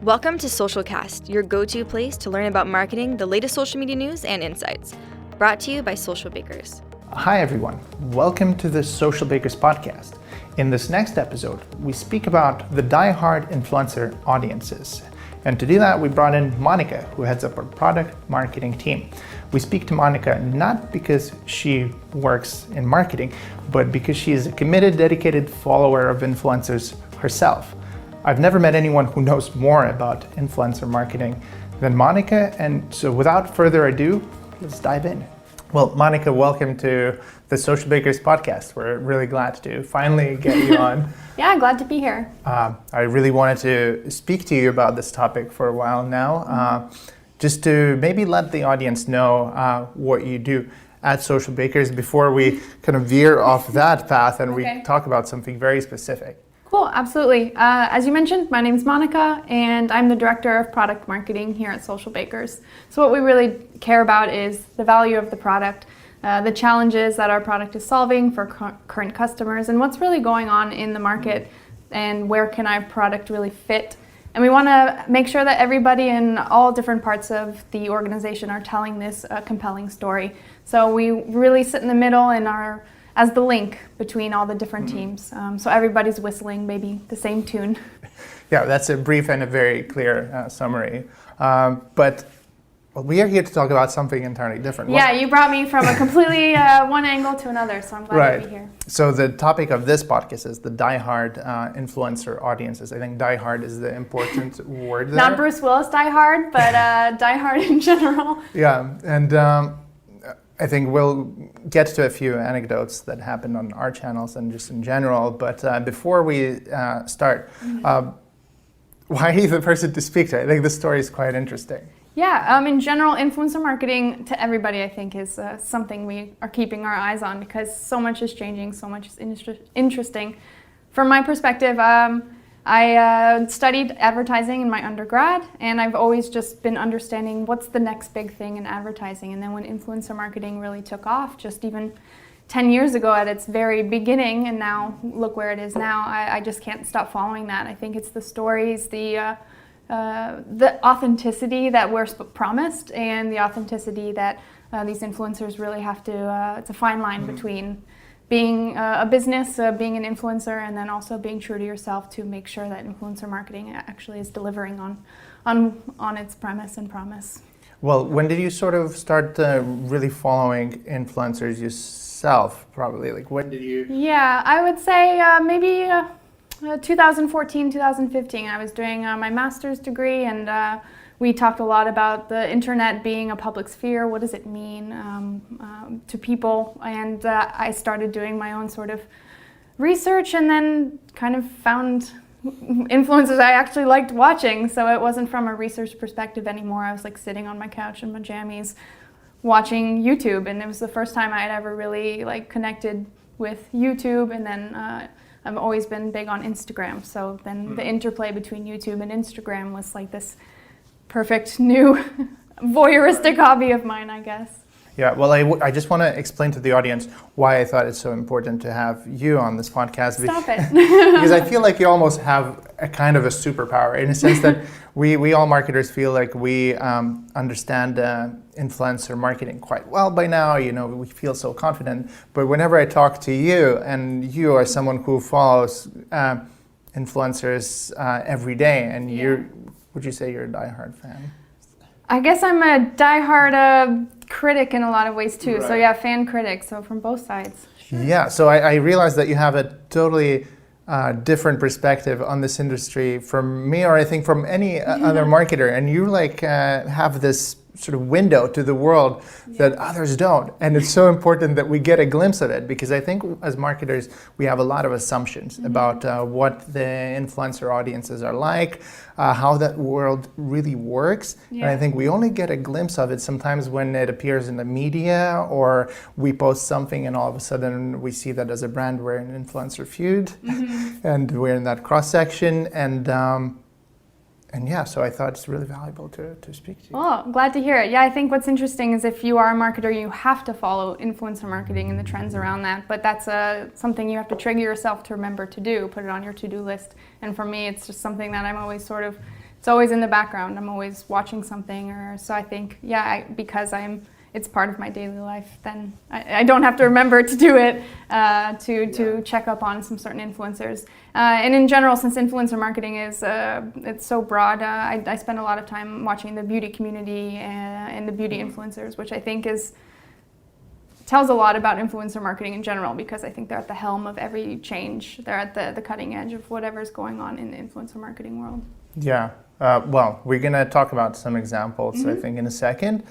Welcome to Socialcast, your go-to place to learn about marketing, the latest social media news, and insights. Brought to you by Socialbakers. Hi everyone, welcome to the Socialbakers podcast. In this next episode, we speak about the die-hard influencer audiences. And to do that, we brought in Monica, who heads up our product marketing team. We speak to Monica not because she works in marketing, but because she is a committed, dedicated follower of influencers herself. I've never met anyone who knows more about influencer marketing than Monica, and so without further ado, let's dive in. Well, Monica, welcome to the Socialbakers podcast. We're really glad to finally get you on. Yeah, glad to be here. I really wanted to speak to you about this topic for a while now, just to maybe let the audience know what you do at Socialbakers before we kind of veer off that path and we talk about something very specific. Cool, absolutely. As you mentioned, my name is Monica, and I'm the Director of Product Marketing here at Socialbakers. So what we really care about is the value of the product, the challenges that our product is solving for current customers, and what's really going on in the market, and where can our product really fit. And we want to make sure that everybody in all different parts of the organization are telling this compelling story. So we really sit in the middle and are as the link between all the different teams. So everybody's whistling maybe the same tune. Yeah, that's a brief and a very clear summary. But we are here to talk about something entirely different. Yeah, you brought me from a completely one angle to another, so I'm glad to be here. So the topic of this podcast is the die-hard influencer audiences. I think die-hard is the important word there. Not Bruce Willis die-hard, but die-hard in general. Yeah, and I think we'll get to a few anecdotes that happened on our channels and just in general, but before we start, why are you the person to speak to? I think this story is quite interesting. Yeah, in general, influencer marketing to everybody, I think, is something we are keeping our eyes on because so much is changing, so much is interesting. From my perspective, I studied advertising in my undergrad, and I've always just been understanding what's the next big thing in advertising. And then when influencer marketing really took off, just even 10 years ago at its very beginning, and now look where it is now, I just can't stop following that. I think it's the stories, the authenticity that we're promised, and the authenticity that these influencers really have to, it's a fine line between being a business, being an influencer, and then also being true to yourself to make sure that influencer marketing actually is delivering on its premise and promise. Well, when did you sort of start really following influencers yourself, probably? Like, when did you? Yeah, I would say maybe 2014, 2015. I was doing my master's degree, and we talked a lot about the internet being a public sphere. What does it mean to people? And I started doing my own sort of research, and then kind of found influencers I actually liked watching. So it wasn't from a research perspective anymore. I was like sitting on my couch in my jammies watching YouTube, and it was the first time I had ever really like connected with YouTube. And then I've always been big on Instagram. So then the interplay between YouTube and Instagram was like this perfect new voyeuristic hobby of mine, I guess. Yeah, well, I just want to explain to the audience why I thought it's so important to have you on this podcast. Stop it. Because I feel like you almost have a kind of a superpower in a sense that we all marketers feel like we understand influencer marketing quite well by now. You know, we feel so confident. But whenever I talk to you, and you are someone who follows influencers every day, and would you say you're a diehard fan? I guess I'm a diehard critic in a lot of ways too. Right. So yeah, fan critic. So from both sides. Sure. Yeah. So I realized that you have a totally different perspective on this industry from me, or I think from any other marketer, and you like have this sort of window to the world that others don't. And it's so important that we get a glimpse of it, because I think as marketers, we have a lot of assumptions about what the influencer audiences are like, how that world really works. And I think we only get a glimpse of it sometimes when it appears in the media, or we post something and all of a sudden we see that as a brand we're in an influencer feud and we're in that cross section. And yeah, so I thought it's really valuable to speak to you. Oh, glad to hear it. Yeah, I think what's interesting is if you are a marketer, you have to follow influencer marketing and the trends around that. But that's something you have to trigger yourself to remember to do, put it on your to-do list. And for me, it's just something that I'm always sort of it's always in the background. I'm always watching something, or so I think, yeah, because it's part of my daily life, then I don't have to remember to do it to check up on some certain influencers. And in general, since influencer marketing is it's so broad, I spend a lot of time watching the beauty community and the beauty influencers, which I think tells a lot about influencer marketing in general, because I think they're at the helm of every change. They're at the cutting edge of whatever's going on in the influencer marketing world. Yeah. Well, we're going to talk about some examples, I think, in a second.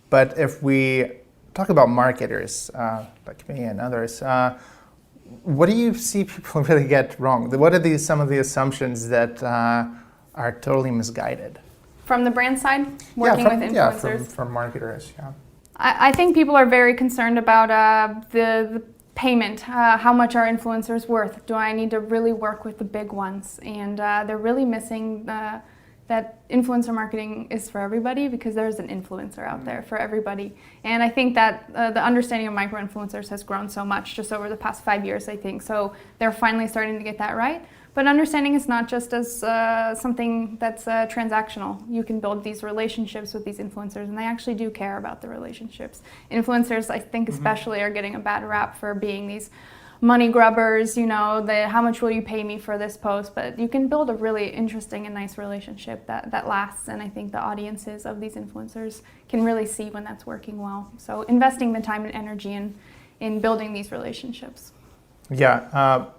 But if we talk about marketers, like me and others, what do you see people really get wrong? What are some of the assumptions that are totally misguided? From the brand side, working with influencers? Yeah, from marketers, yeah. I think people are very concerned about the payment. How much are influencers worth? Do I need to really work with the big ones? And they're really missing that influencer marketing is for everybody, because there's an influencer out there for everybody. And I think that the understanding of micro-influencers has grown so much just over the past 5 years, I think. So they're finally starting to get that right. But understanding it's not just as something that's transactional. You can build these relationships with these influencers, and they actually do care about the relationships. Influencers, I think especially, are getting a bad rap for being these money grubbers, how much will you pay me for this post? But you can build a really interesting and nice relationship that lasts, and I think the audiences of these influencers can really see when that's working well. So investing the time and energy in building these relationships. Yeah,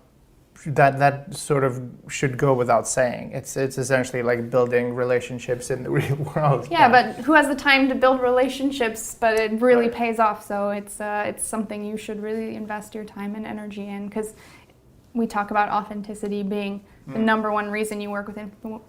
that sort of should go without saying. It's essentially like building relationships in the real world. Yeah, but who has the time to build relationships? But it really pays off. So it's something you should really invest your time and energy in, because we talk about authenticity being the number one reason you work with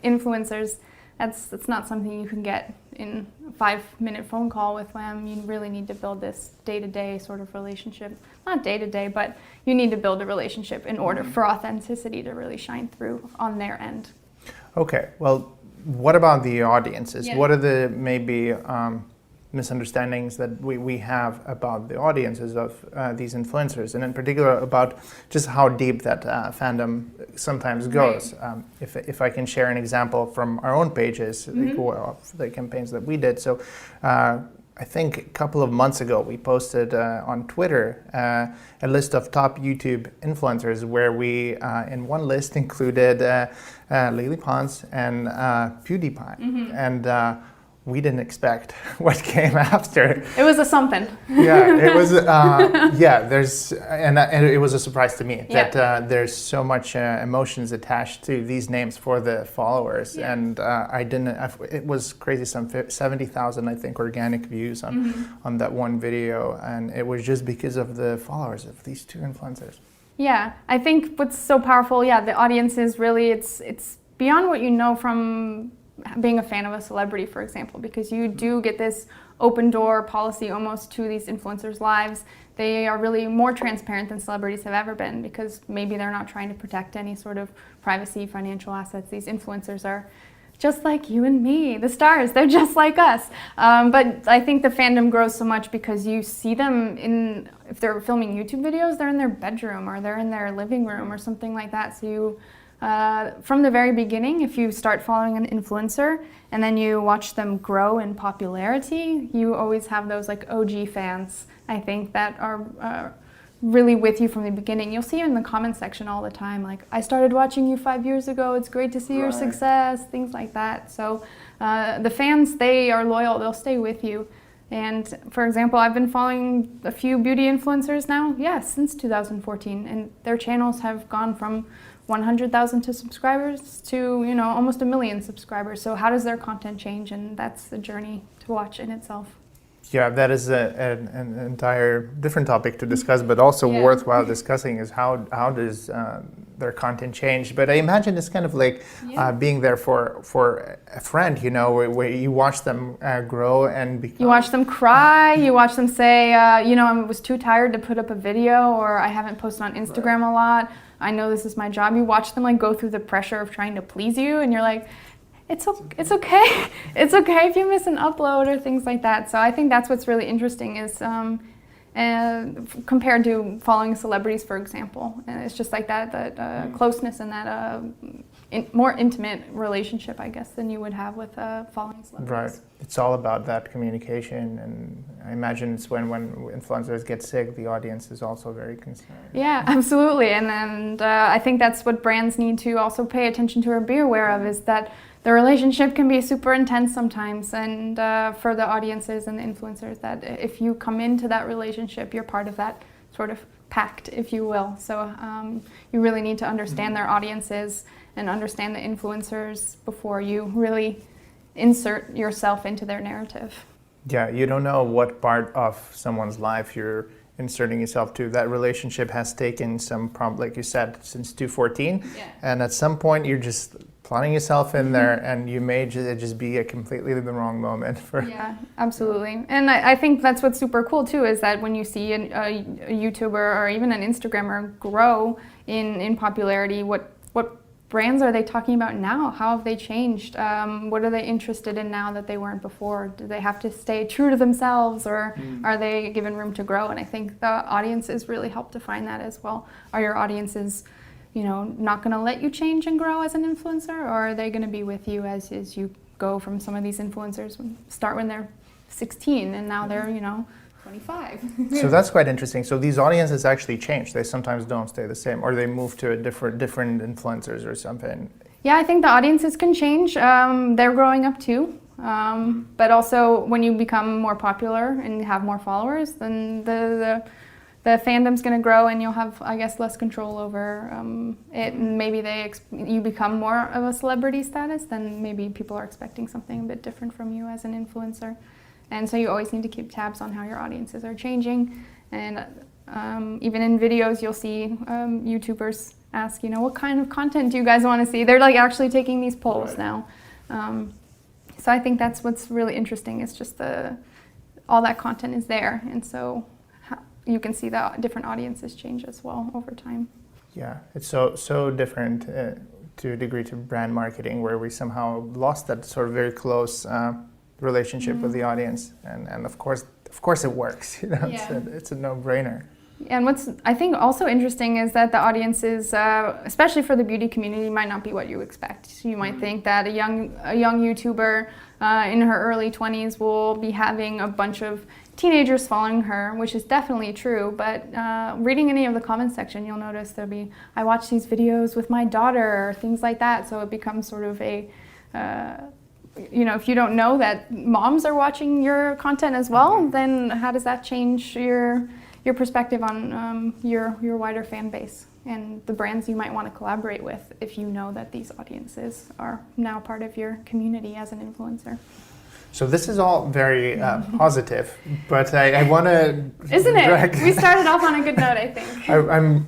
influencers. That's not something you can get in a 5-minute phone call with them. You really need to build this day-to-day sort of relationship. Not day-to-day, but you need to build a relationship in order for authenticity to really shine through on their end. Okay, well, what about the audiences? Yeah. What are the maybe misunderstandings that we have about the audiences of these influencers, and in particular about just how deep that fandom sometimes goes? Right. If I can share an example from our own pages, the campaigns that we did. So I think a couple of months ago we posted on Twitter a list of top YouTube influencers, where we in one list included Lily Pons and PewDiePie. And we didn't expect what came after. It was a something. Yeah, it was. And it was a surprise to me that there's so much emotions attached to these names for the followers, and I didn't. It was crazy. Some 70,000, I think, organic views on that one video, and it was just because of the followers of these two influencers. Yeah, I think what's so powerful. Yeah, the audience is really it's beyond what you know from being a fan of a celebrity, for example, because you do get this open door policy almost to these influencers' lives. They are really more transparent than celebrities have ever been, because maybe they're not trying to protect any sort of privacy, financial assets. These influencers are just like you and me, the stars. They're just like us. But I think the fandom grows so much because you see them if they're filming YouTube videos, they're in their bedroom or they're in their living room or something like that. So you from the very beginning, if you start following an influencer and then you watch them grow in popularity, you always have those like OG fans, I think, that are really with you from the beginning. You'll see in the comment section all the time, like, I started watching you 5 years ago, it's great to see your success, things like that. So the fans, they are loyal, they'll stay with you. And for example, I've been following a few beauty influencers now, since 2014, and their channels have gone from 100,000 subscribers to almost 1 million subscribers. So how does their content change? And that's a journey to watch in itself. Yeah, that is an entire different topic to discuss, but also worthwhile discussing is how does their content change. But I imagine it's kind of like being there for a friend, where you watch them grow and become. You watch them cry, you watch them say, I was too tired to put up a video, or I haven't posted on Instagram a lot. I know this is my job. You watch them go through the pressure of trying to please you, and you're like, it's okay. It's okay if you miss an upload or things like that. So I think that's what's really interesting is compared to following celebrities, for example. And it's just like that closeness and that more intimate relationship, I guess, than you would have with following celebrities. Right. It's all about that communication, and I imagine it's when influencers get sick, the audience is also very concerned. Yeah, absolutely. And I think that's what brands need to also pay attention to or be aware of, is that the relationship can be super intense sometimes, and for the audiences and the influencers, that if you come into that relationship, you're part of that sort of pact, if you will. So you really need to understand their audiences and understand the influencers before you really insert yourself into their narrative. Yeah, you don't know what part of someone's life you're inserting yourself to. That relationship has taken some, like you said, since 2014, and at some point you're just plotting yourself in there, and you may just be a completely the wrong moment for. Yeah, absolutely. And I think that's what's super cool too, is that when you see a YouTuber or even an Instagrammer grow in popularity, what brands are they talking about now? How have they changed? What are they interested in now that they weren't before? Do they have to stay true to themselves, or are they given room to grow? And I think the audiences really help define that as well. Are your audiences, not going to let you change and grow as an influencer, or are they going to be with you as you go from some of these influencers start when they're 16 and now they're, 25. So that's quite interesting. So these audiences actually change. They sometimes don't stay the same, or they move to a different influencers or something. Yeah, I think the audiences can change. They're growing up too. But also when you become more popular and have more followers, then the fandom's going to grow, and you'll have, I guess, less control over it. And maybe you become more of a celebrity status, then maybe people are expecting something a bit different from you as an influencer. And so you always need to keep tabs on how your audiences are changing. And even in videos, you'll see YouTubers ask, what kind of content do you guys want to see? They're like actually taking these polls now. So I think that's what's really interesting, is just all that content is there. And so you can see the different audiences change as well over time. Yeah, it's so different to a degree to brand marketing, where we somehow lost that sort of very close relationship with the audience, and of course it works. It's a no-brainer. And what's I think also interesting is that the audiences, especially for the beauty community, might not be what you expect. You might think that a young YouTuber in her early 20s will be having a bunch of teenagers following her, which is definitely true. But reading any of the comments section, you'll notice there'll be, I watch these videos with my daughter, or things like that. So it becomes sort of a if you don't know that moms are watching your content as well, then how does that change your perspective on your wider fan base and the brands you might want to collaborate with, if you know that these audiences are now part of your community as an influencer? So this is all very positive, but I want to. Isn't it? We started off on a good note, I think.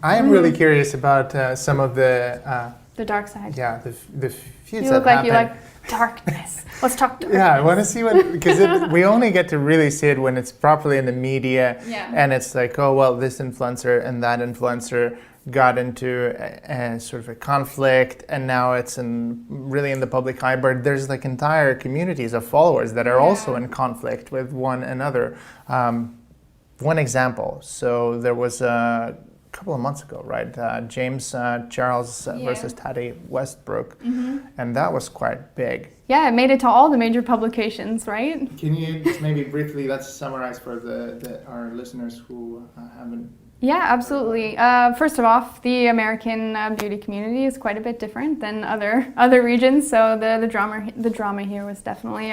I am really curious about some of the dark side. Yeah, the feuds you look that like you happen. like darkness. Let's talk darkness. Yeah, I want to see because we only get to really see it when it's properly in the media, and it's like, oh well, this influencer and that influencer got into a sort of a conflict, and now it's really in the public eye. But there's like entire communities of followers that are also in conflict with one another. One example. So there was a couple of months ago, right? James Charles versus Tati Westbrook, and that was quite big. Yeah, it made it to all the major publications, right? Can you just maybe briefly, let's summarize for our listeners who haven't. Yeah, absolutely. First of all, the American beauty community is quite a bit different than other regions, so the drama here was definitely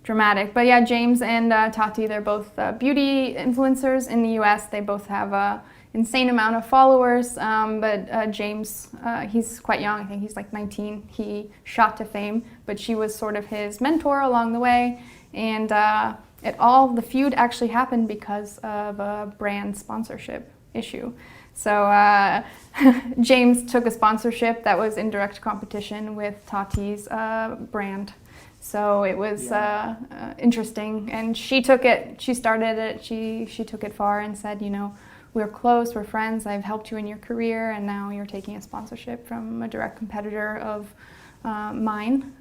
dramatic. But yeah, James and Tati, they're both beauty influencers in the U.S. They both have insane amount of followers, but James, he's quite young. I think he's like 19. He shot to fame, but she was sort of his mentor along the way, and the feud actually happened because of a brand sponsorship issue. So James took a sponsorship that was in direct competition with Tati's brand. So it was interesting, and she took it. She started it. She took it far and said, we're close, we're friends, I've helped you in your career, and now you're taking a sponsorship from a direct competitor of mine.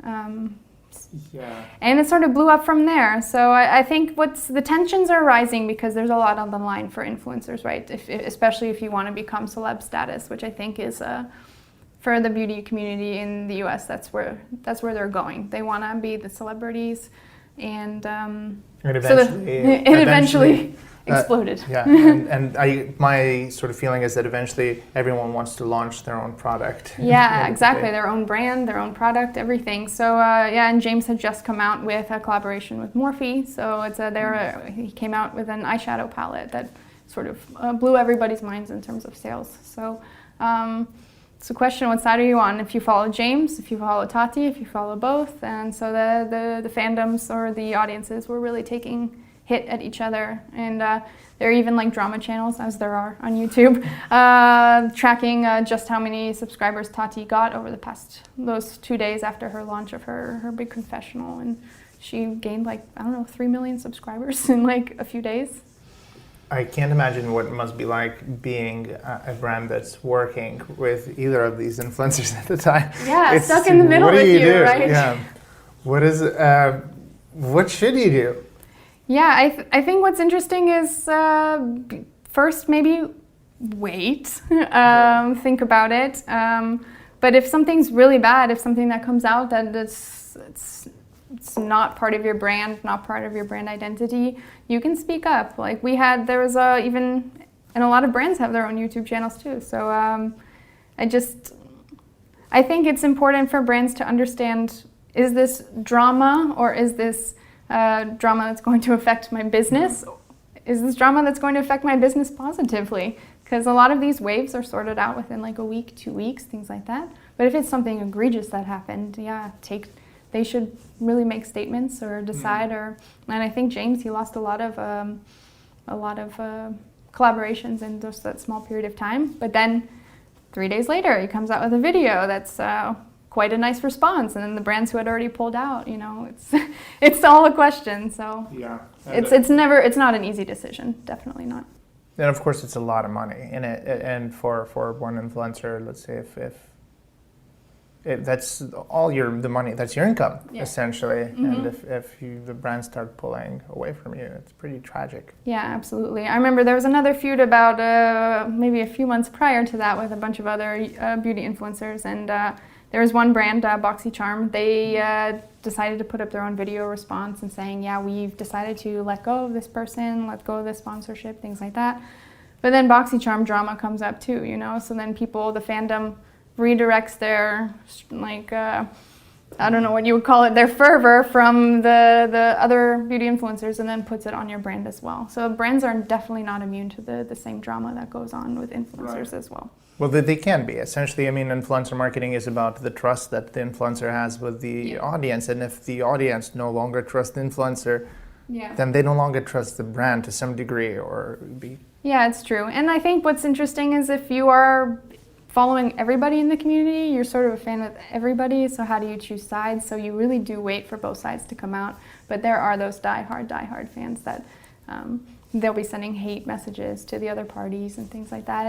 And it sort of blew up from there. So I think the tensions are rising because there's a lot on the line for influencers, right? Especially if you want to become celeb status, which I think is for the beauty community in the U.S. That's where they're going. They want to be the celebrities, and it eventually exploded. My sort of feeling is that eventually everyone wants to launch their own product. Yeah, exactly. Their own brand, their own product, everything. So and James had just come out with a collaboration with Morphe. So he came out with an eyeshadow palette that sort of blew everybody's minds in terms of sales. So it's a question: what side are you on? If you follow James, if you follow Tati, if you follow both, and so the fandoms or the audiences were really taking hit at each other, and there are even like drama channels, as there are on YouTube, tracking just how many subscribers Tati got over those 2 days after her launch of her big confessional, and she gained like 3 million subscribers in like a few days. I can't imagine what it must be like being a brand that's working with either of these influencers at the time. Yeah, stuck in the middle with you, right? Yeah. What should you do? Yeah, I think what's interesting is first maybe wait, think about it. But if something's really bad, if something that comes out that it's not part of your brand, not part of your brand identity, you can speak up. Like there was even, and a lot of brands have their own YouTube channels too. So I think it's important for brands to understand: is this drama, or is this drama that's going to affect my business? Is this drama that's going to affect my business positively? Because a lot of these waves are sorted out within like a week, 2 weeks, things like that. But if it's something egregious that happened, they should really make statements or decide. And I think James, he lost a lot of collaborations in just that small period of time. But then 3 days later, he comes out with a video that's quite a nice response, and then the brands who had already pulled out, it's all a question. So yeah, it's not an easy decision, definitely not. And of course, it's a lot of money in it, and for one influencer, let's say if that's all the money, that's your income, essentially. Mm-hmm. And if the brands start pulling away from you, it's pretty tragic. Yeah, absolutely. I remember there was another feud about maybe a few months prior to that with a bunch of other beauty influencers, and there was one brand, BoxyCharm. They decided to put up their own video response and saying, yeah, we've decided to let go of this person, let go of this sponsorship, things like that. But then BoxyCharm drama comes up too, so then the fandom redirects their, I don't know what you would call it, their fervor from the other beauty influencers, and then puts it on your brand as well. So brands are definitely not immune to the same drama that goes on with influencers as well. Well, they can be. Essentially, influencer marketing is about the trust that the influencer has with the audience. And if the audience no longer trusts the influencer, then they no longer trust the brand to some degree Yeah, it's true. And I think what's interesting is if you are following everybody in the community, you're sort of a fan of everybody. So how do you choose sides? So you really do wait for both sides to come out. But there are those diehard fans that they'll be sending hate messages to the other parties and things like that.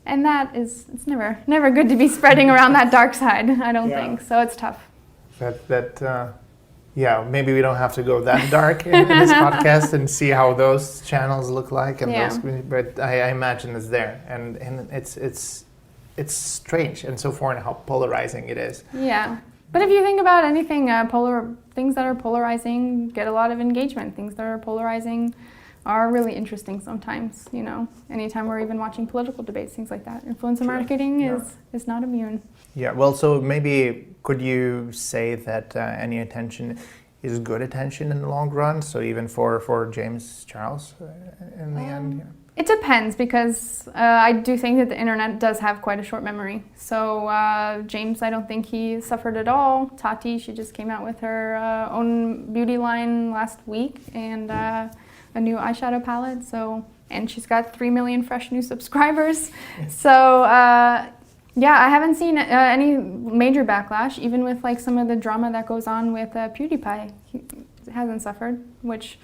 And that it's never good to be spreading around that dark side, I don't think. So it's tough. Maybe we don't have to go that dark in this podcast and see how those channels look like, but I imagine it's there, and it's strange and so foreign how polarizing it is. Yeah, but if you think about anything, things that are polarizing get a lot of engagement. Things that are polarizing are really interesting sometimes, anytime we're even watching political debates, things like that. Influencer marketing is not immune. Yeah, well, so maybe could you say that any attention is good attention in the long run? So even for James Charles in the end? It depends, because I do think that the internet does have quite a short memory. So James, I don't think he suffered at all. Tati, she just came out with her own beauty line last week, and a new eyeshadow palette, and she's got 3 million fresh new subscribers. So I haven't seen any major backlash, even with like some of the drama that goes on with PewDiePie. He hasn't suffered, which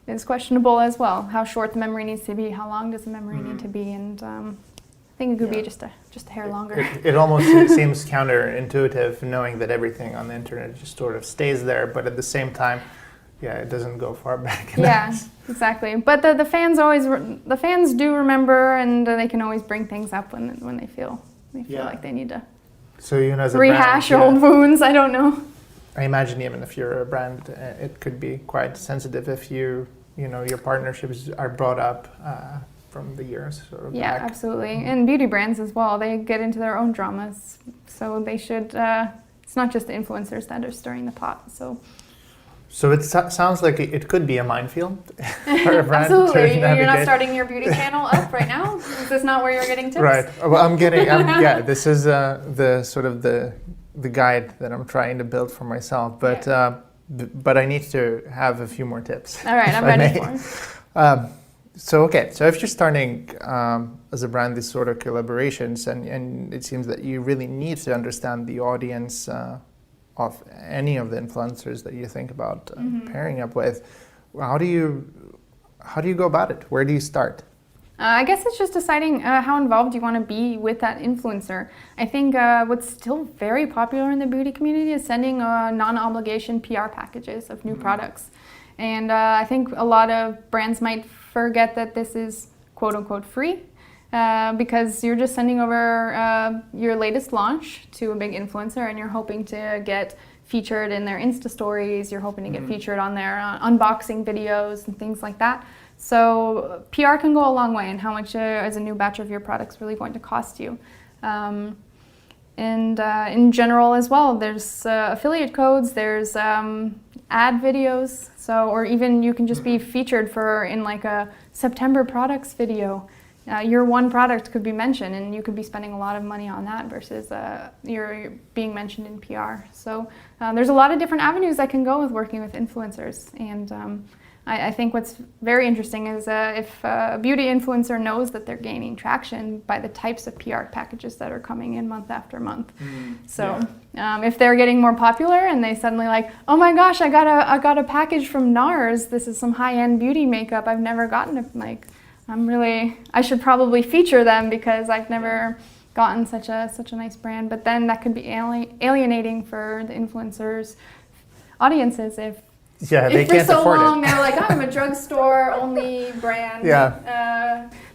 is questionable as well. How short the memory needs to be, how long does the memory need to be, and I think it could be just a hair longer. It almost seems counterintuitive knowing that everything on the internet just sort of stays there, but at the same time, it doesn't go far back. Exactly. But the fans do remember, and they can always bring things up when they feel They feel like they need to So even as a rehash brand, old wounds. I don't know. I imagine even if you're a brand, it could be quite sensitive if your partnerships are brought up from the years sort of back. Absolutely. And beauty brands as well, they get into their own dramas. So they should, it's not just the influencers that are stirring the pot. So it sounds like it could be a minefield for a brand. Absolutely. You're not starting your beauty channel up right now? Is this not where you're getting tips? Right. Well, this is the sort of the guide that I'm trying to build for myself. But I need to have a few more tips. All right, I'm ready for it. So if you're starting as a brand these sort of collaborations, and it seems that you really need to understand the audience of any of the influencers that you think about pairing up with, how do you go about it? Where do you start? I guess it's just deciding how involved you want to be with that influencer. I think what's still very popular in the beauty community is sending non-obligation PR packages of new products. And I think a lot of brands might forget that this is quote-unquote free because you're just sending over your latest launch to a big influencer and you're hoping to get featured in their Insta stories, you're hoping to get featured on their unboxing videos and things like that. So PR can go a long way in how much is a new batch of your products really going to cost you. And in general as well, there's affiliate codes, there's ad videos, or even you can just be featured in like a September products video. Your one product could be mentioned and you could be spending a lot of money on that versus you're being mentioned in PR. So there's a lot of different avenues that can go with working with influencers. And I think what's very interesting is if a beauty influencer knows that they're gaining traction by the types of PR packages that are coming in month after month. If they're getting more popular and they suddenly like, oh my gosh, I got a package from NARS. This is some high-end beauty makeup. I've never gotten it. I should probably feature them because I've never gotten such a nice brand. But then that could be alienating for the influencers' audiences if they for can't so afford long it. they were like, I'm a drugstore only brand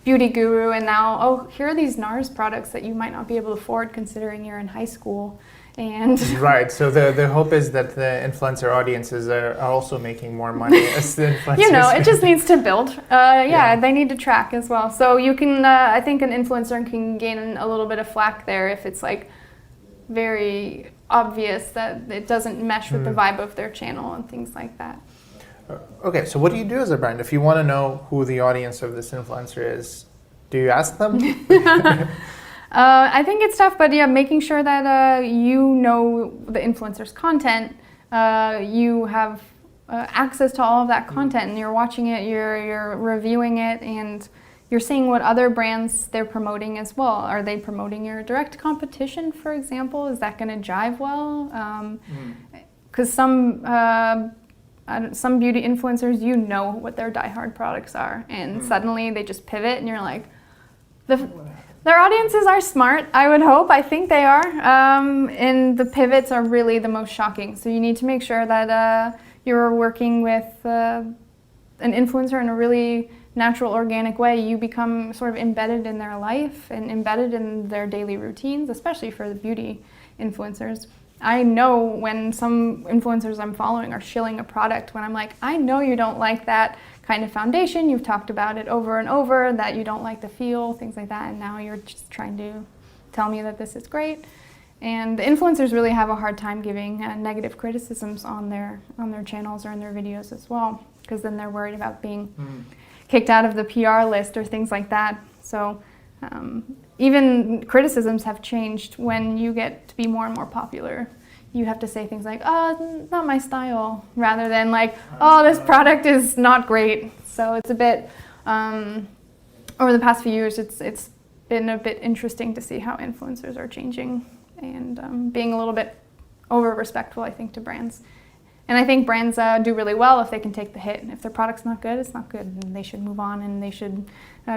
beauty guru, and now here are these NARS products that you might not be able to afford considering you're in high school. And right, so the hope is that the influencer audiences are also making more money as the influencers. it just needs to build. They need to track as well. So you can, I think an influencer can gain a little bit of flack there if it's like very obvious that it doesn't mesh with the vibe of their channel and things like that. Okay, so what do you do as a brand? If you want to know who the audience of this influencer is, do you ask them? I think it's tough, but making sure that you know the influencer's content, you have access to all of that content, and you're watching it, you're reviewing it, and you're seeing what other brands they're promoting as well. Are they promoting your direct competition, for example? Is that going to jive well? Because some beauty influencers, you know what their diehard products are, and suddenly they just pivot, and you're like, their audiences are smart, I would hope. I think they are. And the pivots are really the most shocking. So you need to make sure that you're working with an influencer in a really natural, organic way. You become sort of embedded in their life and embedded in their daily routines, especially for the beauty influencers. I know when some influencers I'm following are shilling a product, when I'm like, I know you don't like that kind of foundation, you've talked about it over and over, that you don't like the feel, things like that, and now you're just trying to tell me that this is great. And the influencers really have a hard time giving negative criticisms on their channels or in their videos as well, because then they're worried about being kicked out of the PR list or things like that. So even criticisms have changed when you get to be more and more popular. You have to say things like, oh, not my style, rather than like, oh, this product is not great. So it's a bit, over the past few years, it's been a bit interesting to see how influencers are changing and being a little bit over-respectful, I think, to brands. And I think brands do really well if they can take the hit. If their product's not good, it's not good. And they should move on and they should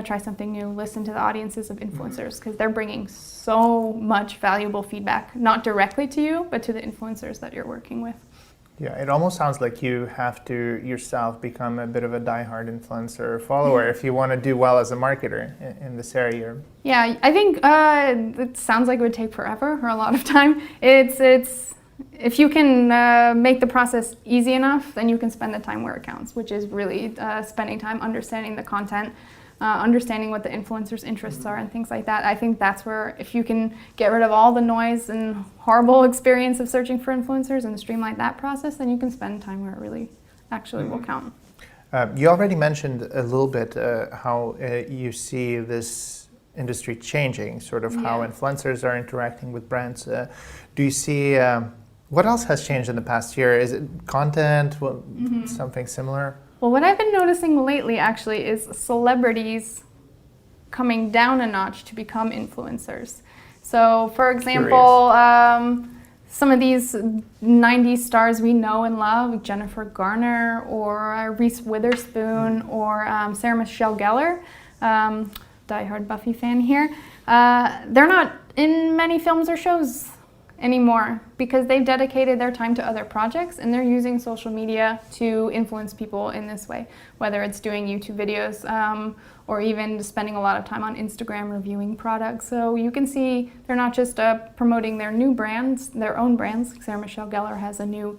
try something new, listen to the audiences of influencers, because they're bringing so much valuable feedback, not directly to you, but to the influencers that you're working with. Yeah, it almost sounds like you have to yourself become a bit of a diehard influencer or follower if you want to do well as a marketer in this area. Yeah, I think it sounds like it would take forever or a lot of time. It's if you can make the process easy enough, then you can spend the time where it counts, which is really spending time understanding the content, understanding what the influencer's interests are and things like that. I think that's where, if you can get rid of all the noise and horrible experience of searching for influencers and streamline that process, then you can spend time where it really actually will count. You already mentioned a little bit how you see this industry changing, sort of how influencers are interacting with brands. Do you see, what else has changed in the past year? Is it content, something similar? Well, what I've been noticing lately actually is celebrities coming down a notch to become influencers. So, for example, some of these 90s stars we know and love, like Jennifer Garner or Reese Witherspoon or Sarah Michelle Gellar, diehard Buffy fan here, they're not in many films or shows anymore because they've dedicated their time to other projects and they're using social media to influence people in this way, whether it's doing YouTube videos or even spending a lot of time on Instagram reviewing products. So you can see they're not just promoting their new brands, their own brands. Sarah Michelle Gellar has a new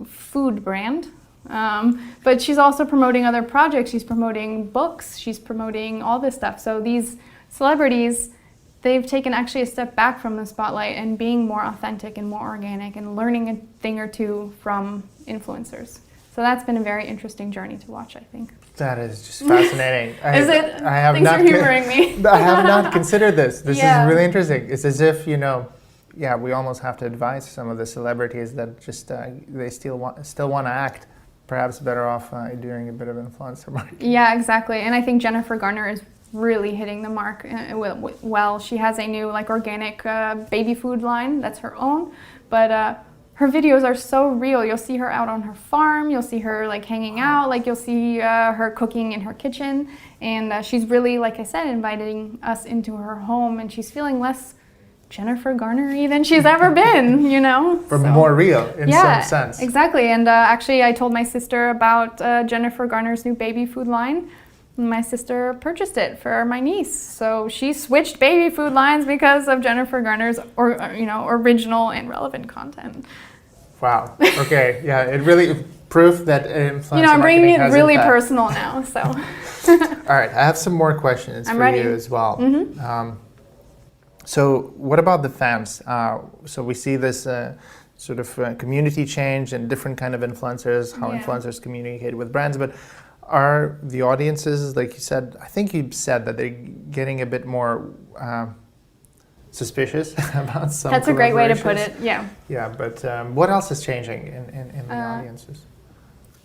food brand, but she's also promoting other projects. She's promoting books, she's promoting all this stuff. So these celebrities, they've taken actually a step back from the spotlight and being more authentic and more organic and learning a thing or two from influencers. So that's been a very interesting journey to watch, I think. That is just fascinating. Is it? I have Thanks not for humoring me. I have not considered this. This Yeah. is really interesting. It's as if, we almost have to advise some of the celebrities that just they still want to act. Perhaps better off doing a bit of influencer marketing. Yeah, exactly. And I think Jennifer Garner is really hitting the mark well. She has a new organic baby food line that's her own, but her videos are so real. You'll see her out on her farm, you'll see her hanging out, you'll see her cooking in her kitchen, and she's really, like I said, inviting us into her home, and she's feeling less Jennifer Garner-y than she's ever been, More real in some sense. Exactly. And actually I told my sister about Jennifer Garner's new baby food line. My sister purchased it for my niece. So she switched baby food lines because of Jennifer Garner's original and relevant content. Wow. Okay. Yeah, it really proof that influencer I'm bringing it really impact. personal now. So. All right, I have some more questions for ready. you as well. Mm-hmm. So what about the fans? So we see this sort of community change and different kind of influencers, how influencers communicate with brands, but are the audiences, like you said, I think you said that they're getting a bit more suspicious about some That's a great way to put collaborations? it, yeah. Yeah, but what else is changing in the audiences?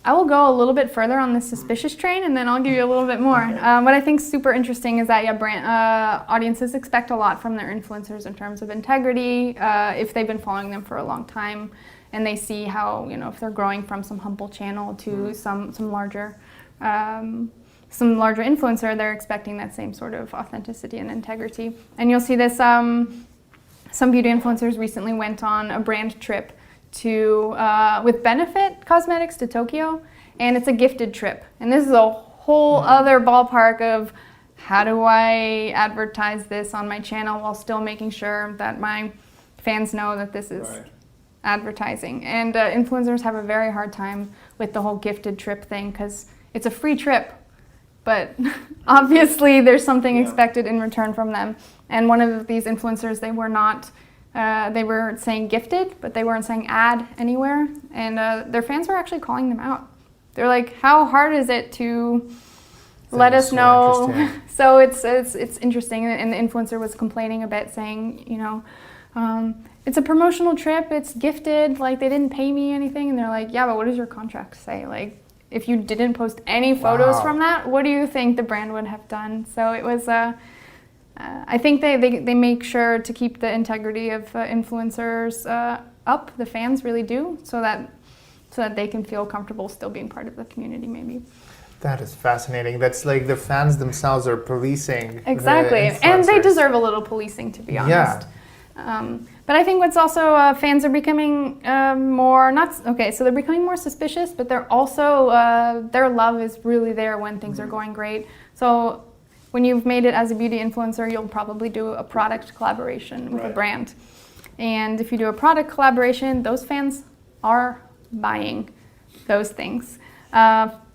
I will go a little bit further on the suspicious train, and then I'll give you a little bit more. What I think is super interesting is that audiences expect a lot from their influencers in terms of integrity, if they've been following them for a long time, and they see how, if they're growing from some humble channel to some larger influencer, they're expecting that same sort of authenticity and integrity. And you'll see this, some beauty influencers recently went on a brand trip with Benefit Cosmetics to Tokyo, and it's a gifted trip. And this is a whole other ballpark of how do I advertise this on my channel while still making sure that my fans know that this is advertising. And influencers have a very hard time with the whole gifted trip thing because it's a free trip, but obviously there's something expected in return from them. And one of these influencers, they were not they were saying gifted, but they weren't saying ad anywhere. And their fans were actually calling them out. They're like, how hard is it to let us know? So it's interesting. And the influencer was complaining a bit, saying, it's a promotional trip, it's gifted, they didn't pay me anything. And they're like, yeah, but what does your contract say? If you didn't post any photos from that, what do you think the brand would have done? So it was I think they make sure to keep the integrity of influencers up. The fans really do, so that they can feel comfortable still being part of the community, maybe. That is fascinating. That's the fans themselves are policing. Exactly, and they deserve a little policing, to be honest. Yeah. But I think what's also fans are becoming so they're becoming more suspicious, but they're also their love is really there when things are going great. So when you've made it as a beauty influencer, you'll probably do a product collaboration with a brand. And if you do a product collaboration, those fans are buying those things.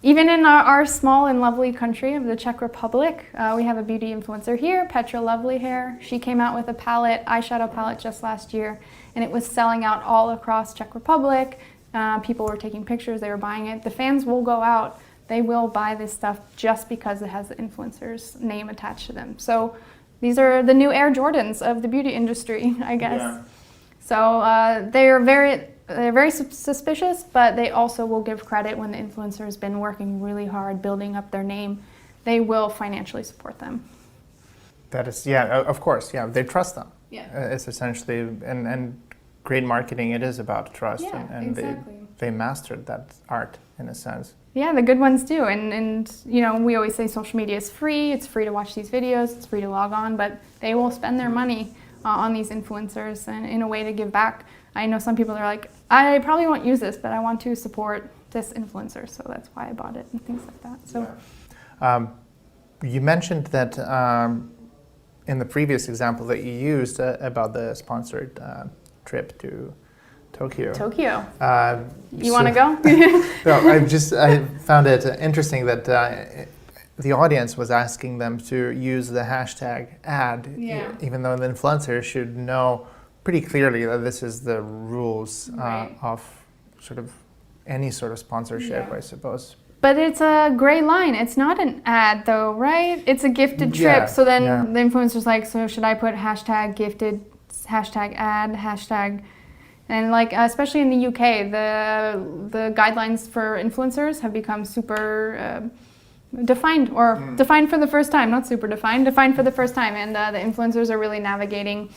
Even in our small and lovely country of the Czech Republic, we have a beauty influencer here, Petra Lovely Hair. She came out with a eyeshadow palette just last year, and it was selling out all across Czech Republic. People were taking pictures, they were buying it. The fans will go out, they will buy this stuff just because it has the influencer's name attached to them. So these are the new Air Jordans of the beauty industry, I guess. Yeah. So they're very suspicious, but they also will give credit when the influencer has been working really hard, building up their name. They will financially support them. That is, yeah, of course, yeah, they trust them. Yeah. It's essentially, and great marketing, it is about trust, and exactly. they mastered that art in a sense. Yeah, the good ones do, and you know, we always say social media is free. It's free to watch these videos. It's free to log on, but they will spend their money on these influencers and in a way to give back. I know some people are like, I probably won't use this, but I want to support this influencer, so that's why I bought it and things like that. So, you mentioned that in the previous example that you used about the sponsored trip to Tokyo. You want to go? No, I found it interesting that the audience was asking them to use the hashtag ad, even though the influencer should know pretty clearly that this is the rules of sort of any sort of sponsorship, I suppose. But it's a gray line. It's not an ad though, right? It's a gifted trip. So then the influencer's like, so should I put hashtag gifted, hashtag ad, hashtag... And like, especially in the UK, the guidelines for influencers have become super defined, or defined for the first time, not super defined for the first time. And the influencers are really navigating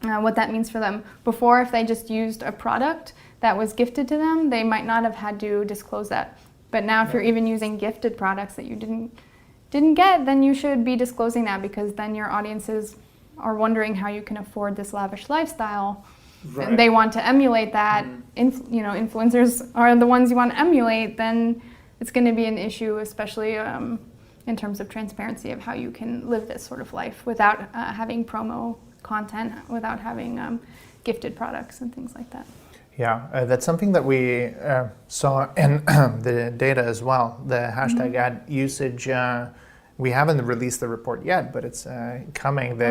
what that means for them. Before, if they just used a product that was gifted to them, they might not have had to disclose that. But now if you're even using gifted products that you didn't get, then you should be disclosing that, because then your audiences are wondering how you can afford this lavish lifestyle. Right. They want to emulate that. Influencers are the ones you want to emulate. Then it's going to be an issue, especially in terms of transparency of how you can live this sort of life without having promo content, without having gifted products and things like that. Yeah, that's something that we saw in the data as well. The hashtag ad usage. We haven't released the report yet, but it's coming, the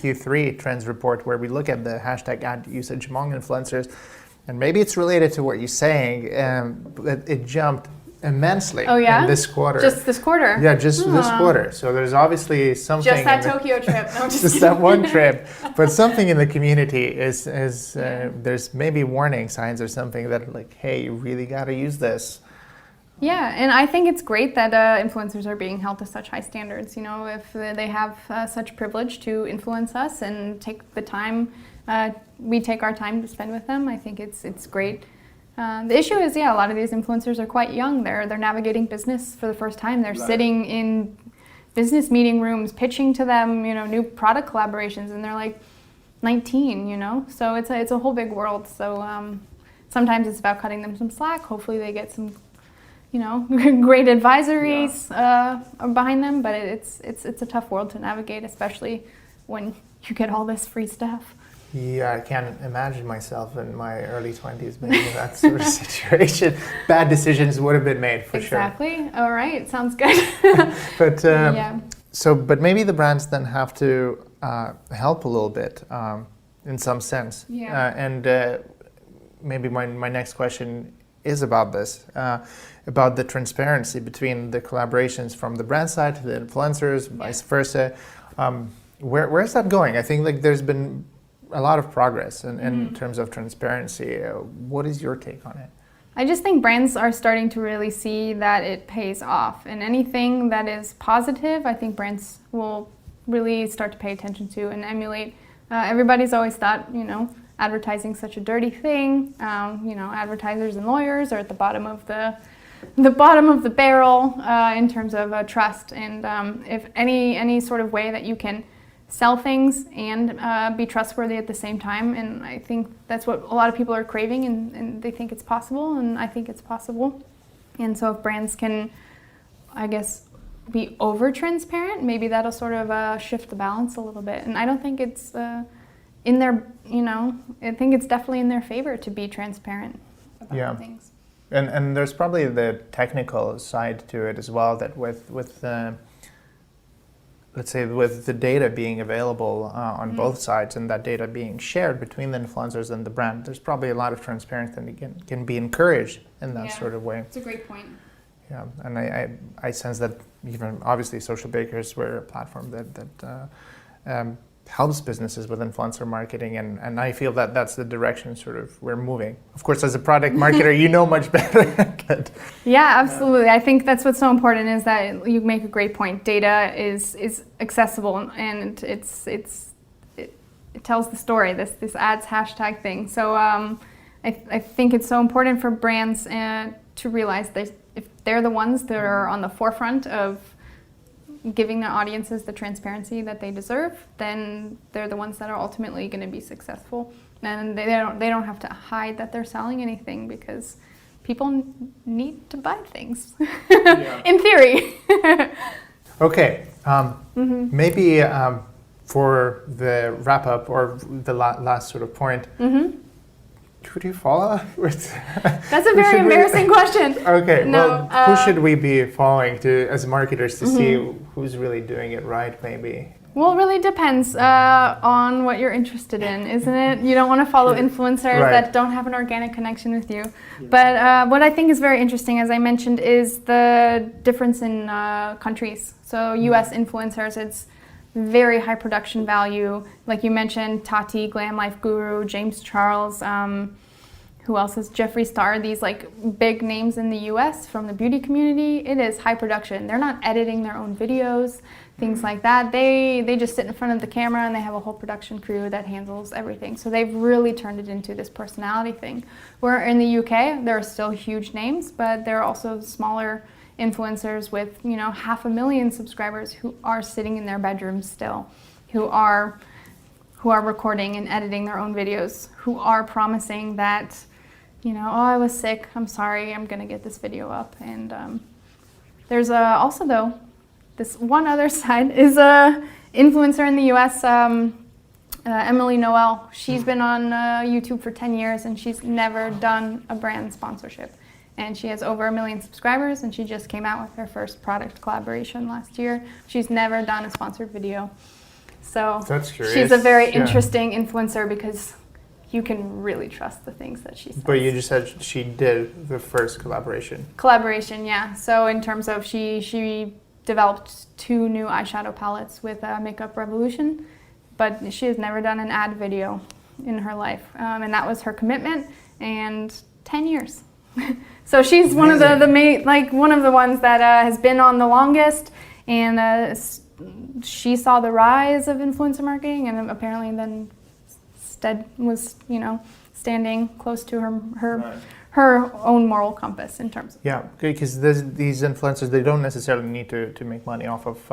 Q3 trends report, where we look at the hashtag ad usage among influencers. And maybe it's related to what you're saying, but it jumped immensely in this quarter. Just this quarter? Yeah, just this quarter. So there's obviously something... Just that Tokyo trip. No, just that one trip. But something in the community is there's maybe warning signs or something that like, hey, you really got to use this. Yeah, and I think it's great that influencers are being held to such high standards. You know, if they have such privilege to influence us and take the time, we take our time to spend with them. I think it's great. The issue is, a lot of these influencers are quite young. They're navigating business for the first time. They're sitting in business meeting rooms, pitching to them, new product collaborations, and they're like 19. So it's a whole big world. So sometimes it's about cutting them some slack. Hopefully they get some great advisories behind them, but it's a tough world to navigate, especially when you get all this free stuff. Yeah, I can't imagine myself in my early 20s being in that sort of situation. Bad decisions would have been made for sure. Exactly. All right, sounds good. But maybe the brands then have to help a little bit in some sense. Yeah. Maybe my next question is about this. About the transparency between the collaborations from the brand side to the influencers, vice versa. Where's that going? I think like there's been a lot of progress in terms of transparency. What is your take on it? I just think brands are starting to really see that it pays off, and anything that is positive, I think brands will really start to pay attention to and emulate. Everybody's always thought, advertising such a dirty thing. Advertisers and lawyers are at the bottom of the barrel in terms of trust, and if any sort of way that you can sell things and be trustworthy at the same time. And I think that's what a lot of people are craving, and they think it's possible, and I think it's possible. And so if brands can, I guess, be over transparent, maybe that'll sort of shift the balance a little bit. And I don't think it's in their, I think it's definitely in their favor to be transparent about things. And there's probably the technical side to it as well, that with let's say with the data being available on both sides, and that data being shared between the influencers and the brand, there's probably a lot of transparency that can be encouraged in that sort of way. It's a great point. Yeah, and I sense that even obviously Socialbakers were a platform that helps businesses with influencer marketing, and I feel that that's the direction sort of we're moving. Of course, as a product marketer, you know much better. Yeah, absolutely. I think that's what's so important, is that you make a great point. Data is accessible, and it tells the story. This ads hashtag thing. So I think it's so important for brands to realize that if they're the ones that are on the forefront of giving their audiences the transparency that they deserve, then they're the ones that are ultimately going to be successful. And they don't have to hide that they're selling anything, because people need to buy things, in theory. Okay, maybe for the wrap up, or the last sort of point, who do you follow? That's a very embarrassing question. Okay, no, well, who should we be following as marketers to see who's really doing it right, maybe? Well, it really depends on what you're interested in, isn't it? You don't want to follow influencers that don't have an organic connection with you. But what I think is very interesting, as I mentioned, is the difference in countries. So US influencers, it's very high production value. Like you mentioned, Tati, Glam Life Guru, James Charles, who else is Jeffree Star, these like big names in the US from the beauty community. It is high production. They're not editing their own videos, things like that. They just sit in front of the camera, and they have a whole production crew that handles everything. So they've really turned it into this personality thing. Where in the UK, there are still huge names, but there are also smaller influencers with 500,000 subscribers who are sitting in their bedrooms still, who are recording and editing their own videos, who are promising that, oh, I was sick, I'm sorry, I'm gonna get this video up. And there's also though, this one other side is a influencer in the US, Emily Noel. She's been on YouTube for 10 years, and she's never done a brand sponsorship. And she has over 1 million subscribers, and she just came out with her first product collaboration last year. She's never done a sponsored video. So that's curious. She's a very interesting influencer, because you can really trust the things that she says. But you just said she did the first collaboration. Collaboration, yeah. So in terms of she developed 2 new eyeshadow palettes with Makeup Revolution, but she has never done an ad video in her life. And that was her commitment, and 10 years. So she's one of one of the ones that has been on the longest, and she saw the rise of influencer marketing, and apparently then was standing close to her own moral compass in terms of because these influencers, they don't necessarily need to make money off of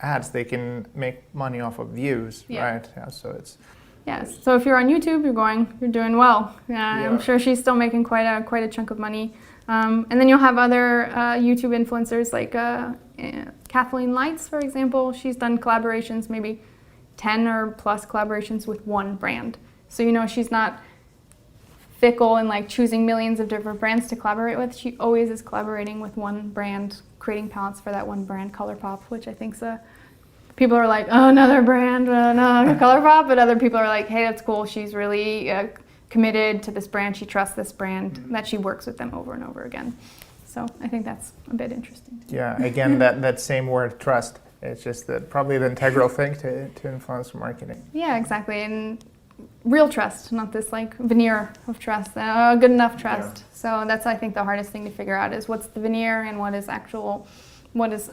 ads. They can make money off of views, right? Yeah, so it's. Yes. So if you're on YouTube, you're doing well. I'm sure she's still making quite a chunk of money. And then you'll have other YouTube influencers like Kathleen Lights, for example. She's done collaborations, maybe 10 or plus collaborations with one brand. So she's not fickle and like choosing millions of different brands to collaborate with. She always is collaborating with one brand, creating palettes for that one brand, ColourPop, which I think's people are like, oh, another brand, another ColourPop, but other people are like, hey, that's cool. She's really committed to this brand. She trusts this brand, that she works with them over and over again. So I think that's a bit interesting. Yeah, again, that same word, trust. It's just probably the integral thing to influencer marketing. Yeah, exactly. And real trust, not this like veneer of trust, good enough trust. Yeah. So that's, I think, the hardest thing to figure out is what's the veneer and what is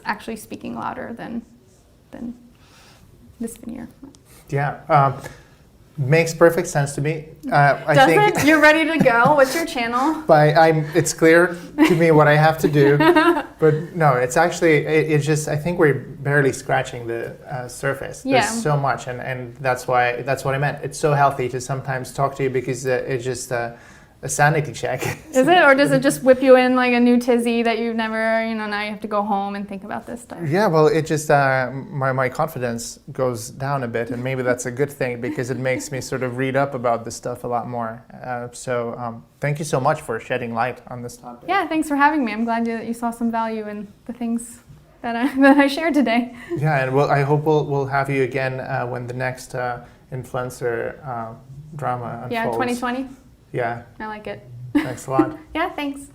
actually speaking louder than this veneer. Yeah. Makes perfect sense to me. I Does think it? You're ready to go? What's your channel? it's clear to me what I have to do. But no, it's actually, it's just, I think we're barely scratching the surface. Yeah. There's so much, and that's what I meant. It's so healthy to sometimes talk to you because it's just a sanity check. Is it? Or does it just whip you in like a new tizzy that you've never, now you have to go home and think about this stuff? Yeah, well, it just, my confidence goes down a bit, and maybe that's a good thing because it makes me sort of read up about this stuff a lot more. So thank you so much for shedding light on this topic. Yeah, thanks for having me. I'm glad that you saw some value in the things that I shared today. Yeah, and I hope we'll have you again when the next influencer drama unfolds. Yeah, 2020. Yeah. I like it. Thanks a lot. Yeah, thanks.